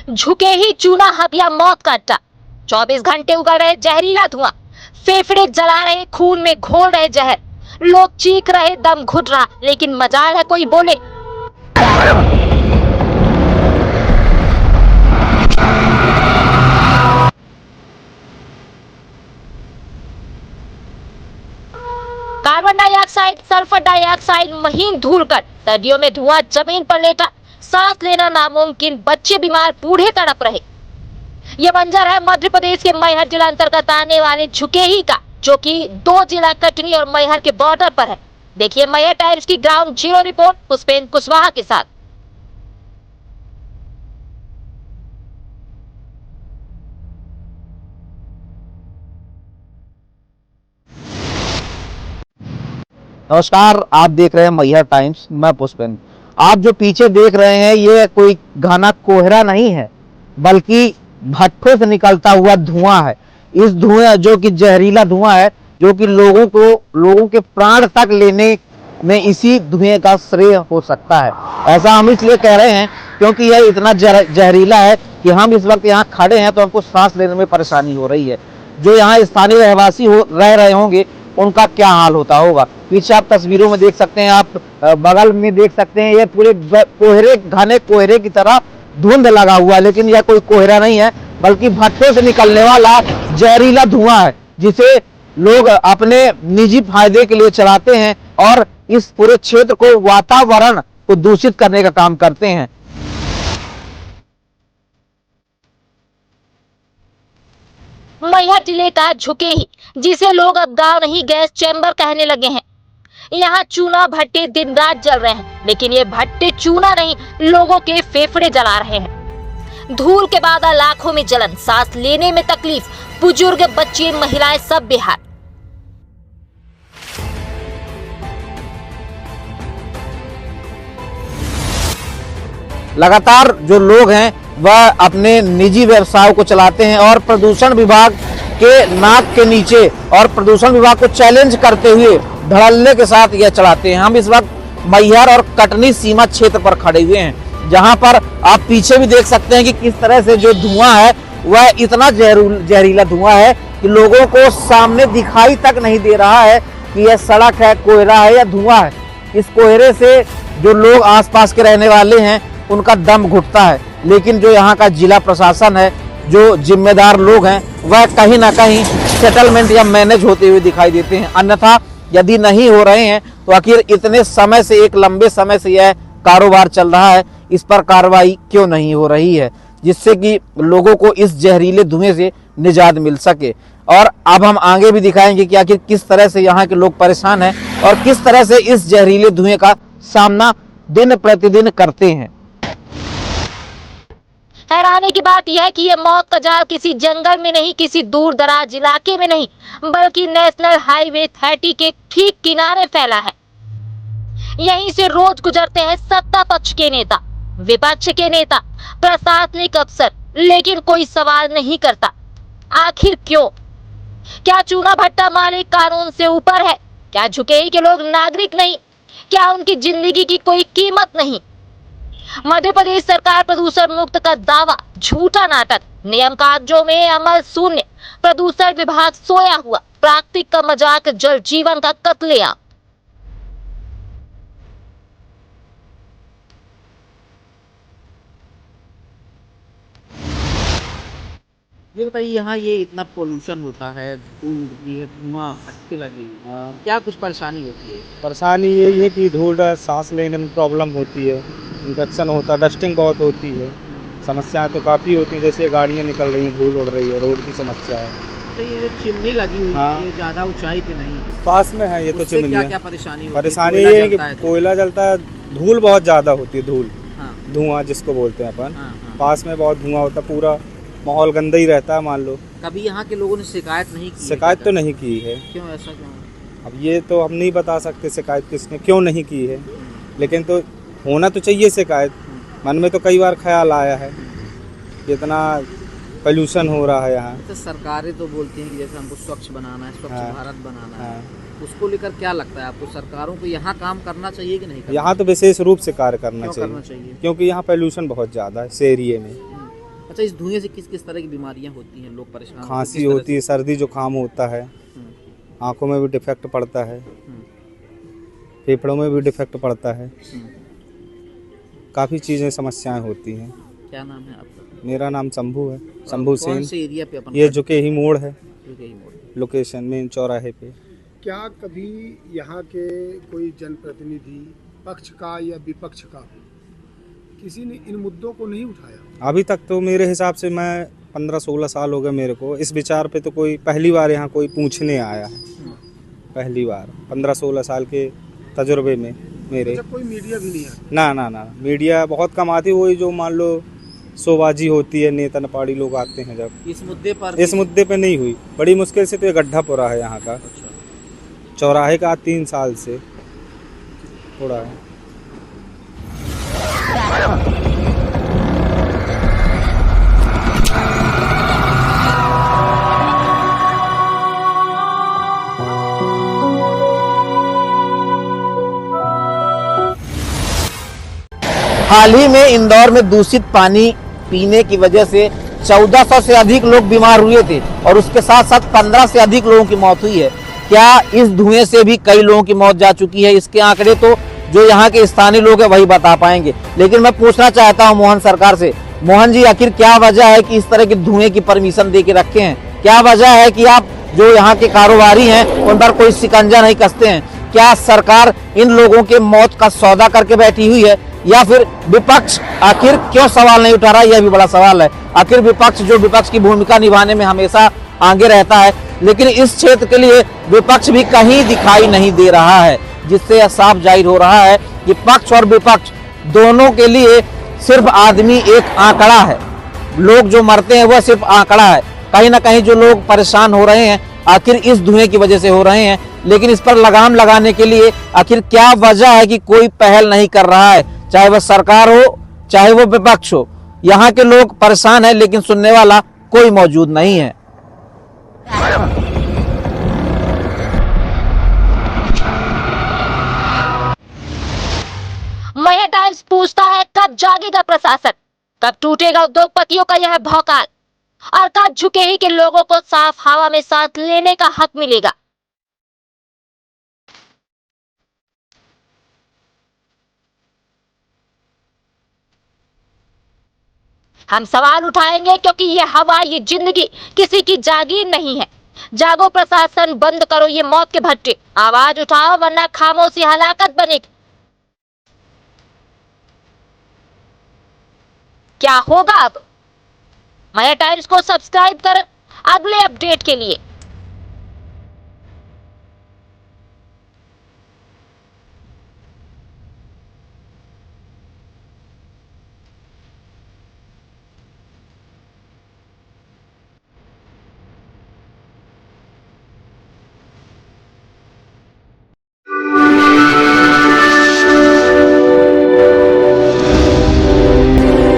झुके ही चूना हथिया मौत का अड्डा। 24 घंटे उगल रहे जहरीला धुआं, फेफड़े जला रहे, खून में घोल रहे जहर। लोग चीख रहे, दम घुट रहा, लेकिन मजाल है कोई बोले। कार्बन डाइऑक्साइड, सल्फर डाइऑक्साइड, महीन धूल कण, सर्दियों में धुआं जमीन पर लेटा, सांस लेना नामुमकिन, बच्चे बीमार, बूढ़े तड़प रहे। ये मंजर है मध्य प्रदेश के मैहर जिला अंतर्गत आने वाले झुकेही का, जो कि 2 जिला कटनी और मैहर के बॉर्डर पर है। देखिए मैहर टाइम्स की ground zero report Pushpendra Kushwaha के साथ। नमस्कार, आप देख रहे हैं मैहर टाइम्स। मैं पुष्पेंद्र। आप जो पीछे देख रहे हैं ये कोई घना कोहरा नहीं है, बल्कि भट्ठों से निकलता हुआ धुआं है। इस धुआं जो कि जहरीला धुआं है, जो कि लोगों के प्राण तक लेने में इसी धुएं का श्रेय हो सकता है। ऐसा हम इसलिए कह रहे हैं क्योंकि यह इतना जहरीला है कि हम इस वक्त यहाँ खड़े हैं तो हमको सांस लेने में परेशानी हो रही है। जो यहाँ स्थानीय रहवासी रह रहे होंगे उनका क्या हाल होता होगा। पीछे आप तस्वीरों में देख सकते हैं, आप बगल में देख सकते हैं, ये पूरे कोहरे, घने कोहरे की तरह धुंध लगा हुआ है, लेकिन यह कोई कोहरा नहीं है बल्कि भट्ठों से निकलने वाला जहरीला धुआं है, जिसे लोग अपने निजी फायदे के लिए चलाते हैं और इस पूरे क्षेत्र को, वातावरण को दूषित करने का काम करते हैं। मैहर जिले का झुकेही, जिसे लोग अब गांव नहीं गैस चैम्बर कहने लगे हैं। यहाँ चूना भट्टे दिन रात जल रहे हैं, लेकिन ये भट्टे चूना नहीं, लोगों के फेफड़े जला रहे हैं। धूल के बादल, आंखों में जलन, सांस लेने में तकलीफ, बुजुर्ग, बच्चे, महिलाएं सब बेहाल। लगातार जो लोग हैं वह अपने निजी व्यवसायों को चलाते हैं और प्रदूषण विभाग के नाक के नीचे और प्रदूषण विभाग को चैलेंज करते हुए धड़ल्ले के साथ यह चलाते हैं। हम इस वक्त मैहर और कटनी सीमा क्षेत्र पर खड़े हुए हैं, जहां पर आप पीछे भी देख सकते हैं कि किस तरह से जो धुआं है वह इतना जहरीला धुआं है कि लोगों को सामने दिखाई तक नहीं दे रहा है कि यह सड़क है, कोहरा है या धुआं है। इस कोहरे से जो लोग आसपास के रहने वाले हैं उनका दम घुटता है, लेकिन जो यहाँ का जिला प्रशासन है, जो जिम्मेदार लोग हैं, वह कहीं ना कहीं सेटलमेंट या मैनेज होते हुए दिखाई देते हैं। अन्यथा यदि नहीं हो रहे हैं तो आखिर इतने समय से, एक लंबे समय से यह कारोबार चल रहा है, इस पर कार्रवाई क्यों नहीं हो रही है, जिससे कि लोगों को इस जहरीले धुएं से निजात मिल सके। और अब हम आगे भी दिखाएंगे कि आखिर किस तरह से यहाँ के लोग परेशान हैं और किस तरह से इस जहरीले धुएं का सामना दिन प्रतिदिन करते हैं। हैरानी की बात यह है कि यह मौत का जाल किसी जंगल में नहीं, किसी दूर दराज इलाके में नहीं, बल्कि नेशनल हाईवे 30 के ठीक किनारे फैला है। यहीं से रोज गुजरते हैं सत्ता पक्ष के नेता, विपक्ष के नेता, प्रशासनिक अफसर, लेकिन कोई सवाल नहीं करता। आखिर क्यों? क्या चूना भट्टा मालिक कानून से ऊपर है? क्या झुकेही के लोग नागरिक नहीं? क्या उनकी जिंदगी की कोई कीमत नहीं? मध्य प्रदेश सरकार प्रदूषण मुक्त का दावा झूठा नाटक, नियम कागजों में अमल शून्य, प्रदूषण विभाग सोया हुआ, प्राकृतिक का मजाक, जल जीवन का कत्लेआम। ये बताइए, यहाँ ये इतना पोल्यूशन होता है, ये धुआं अच्छी लगी, क्या कुछ परेशानी होती है? परेशानी यही है कि धूल सांस लेने में प्रॉब्लम होती है, इन्फेक्शन होता है, डस्टिंग बहुत होती है। समस्याएं तो काफ़ी होती हैं, जैसे गाड़ियाँ निकल रही हैं, धूल उड़ रही है, रोड की समस्या है। तो ये जो चिमनी लगी हुई हाँ। है, ये ज़्यादा ऊंचाई पे नहीं है, पास में है ये तो उससे चिमनी क्या है। क्या परेशानी होती है? परेशानी कोयला ये है कि जलता है तो? कोयला जलता है, धूल बहुत ज़्यादा होती है, धूल, हाँ, धुआं जिसको बोलते हैं अपन। हाँ, हाँ। पास में बहुत धुआं होता है, पूरा माहौल गंदा ही रहता है। मान लो कभी यहाँ के लोगों ने शिकायत नहीं की? शिकायत तो नहीं की है। क्यों, ऐसा क्यों? अब ये तो हम नहीं बता सकते शिकायत किसने क्यों नहीं की है, लेकिन तो होना तो चाहिए शिकायत। मन में तो कई बार ख्याल आया है कि इतना पोल्यूशन हो रहा है यहाँ। तो सरकारें तो बोलती हैं कि जैसे हमको स्वच्छ बनाना है, स्वच्छ हाँ। भारत बनाना है, हाँ। उसको लेकर क्या लगता है आपको? सरकारों को यहाँ काम करना चाहिए कि नहीं करना यहाँ तो विशेष रूप से कार्य करना क्यों चाहिए, करना चाहिए? क्योंकि यहाँ पोल्यूशन बहुत ज़्यादा है इस एरिए में। अच्छा, इस धुएं से किस किस तरह की बीमारियां होती हैं, लोग परेशान होते हैं, खांसी किस तरह होती है, सर्दी जुकाम होता है, हम्म, आंखों में भी डिफेक्ट पड़ता है, हम्म, फेफड़ों में भी डिफेक्ट पड़ता है, हम्म। काफ़ी चीज़ें समस्याएं होती हैं। क्या नाम है आपका? मेरा नाम शंभू है, शंभू कौन सेन। से एरिया पे अपन ये झुके ही मोड़ है, रुके ही मोड़? लोकेशन मेन चौराहे पे। क्या कभी यहाँ के कोई जनप्रतिनिधि पक्ष का या विपक्ष का किसी ने इन मुद्दों को नहीं उठाया? अभी तक तो मेरे हिसाब से मैं 15-16 साल हो गए मेरे को, इस विचार पे तो कोई पहली बार यहाँ कोई पूछने आया है। पहली बार 15-16 साल के तजुर्बे में मेरे। अच्छा, कोई मीडिया भी नहीं आता? ना, मीडिया बहुत कम आती, वही जो मान लो शोबाजी होती है, नेता नपाड़ी लोग आते हैं जब। इस मुद्दे पर नहीं हुई, बड़ी मुश्किल से तो ये गड्ढा पूरा है यहाँ का, अच्छा, चौराहे का 3 साल से थोड़ा है। हाल ही में इंदौर में दूषित पानी पीने की वजह से 1400 से अधिक लोग बीमार हुए थे और उसके साथ साथ 15 से अधिक लोगों की मौत हुई है। क्या इस धुएं से भी कई लोगों की मौत जा चुकी है? इसके आंकड़े तो जो यहाँ के स्थानीय लोग हैं वही बता पाएंगे, लेकिन मैं पूछना चाहता हूँ मोहन सरकार से। मोहन जी, आखिर क्या वजह है कि इस तरह के धुएं की परमिशन दे के रखे हैं? क्या वजह है कि आप जो यहाँ के कारोबारी हैं उन पर कोई शिकंजा नहीं कसते हैं? क्या सरकार इन लोगों के मौत का सौदा करके बैठी हुई है या फिर विपक्ष आखिर क्यों सवाल नहीं उठा रहा? यह भी बड़ा सवाल है। आखिर विपक्ष जो विपक्ष की भूमिका निभाने में हमेशा आगे रहता है, लेकिन इस क्षेत्र के लिए विपक्ष भी कहीं दिखाई नहीं दे रहा है, जिससे यह साफ जाहिर हो रहा है कि पक्ष और विपक्ष दोनों के लिए सिर्फ आदमी एक आंकड़ा है। लोग जो मरते हैं वह सिर्फ आंकड़ा है। कहीं ना कहीं जो लोग परेशान हो रहे हैं आखिर इस धुएं की वजह से हो रहे हैं, लेकिन इस पर लगाम लगाने के लिए आखिर क्या वजह है कि कोई पहल नहीं कर रहा है? चाहे वह सरकार हो चाहे वो विपक्ष हो, यहाँ के लोग परेशान हैं लेकिन सुनने वाला कोई मौजूद नहीं है। महेश टाइम्स पूछता है, कब जागेगा प्रशासन? कब टूटेगा उद्योगपतियों का यह भौकाल? और कब झुके ही के लोगों को साफ हवा में सांस लेने का हक मिलेगा? हम सवाल उठाएंगे क्योंकि ये हवा, ये जिंदगी किसी की जागीर नहीं है। जागो प्रशासन, बंद करो ये मौत के भट्टे, आवाज उठाओ वरना खामोशी हलाकत बनेगी। क्या होगा अब? महेश टाइम्स को सब्सक्राइब करें अगले अपडेट के लिए।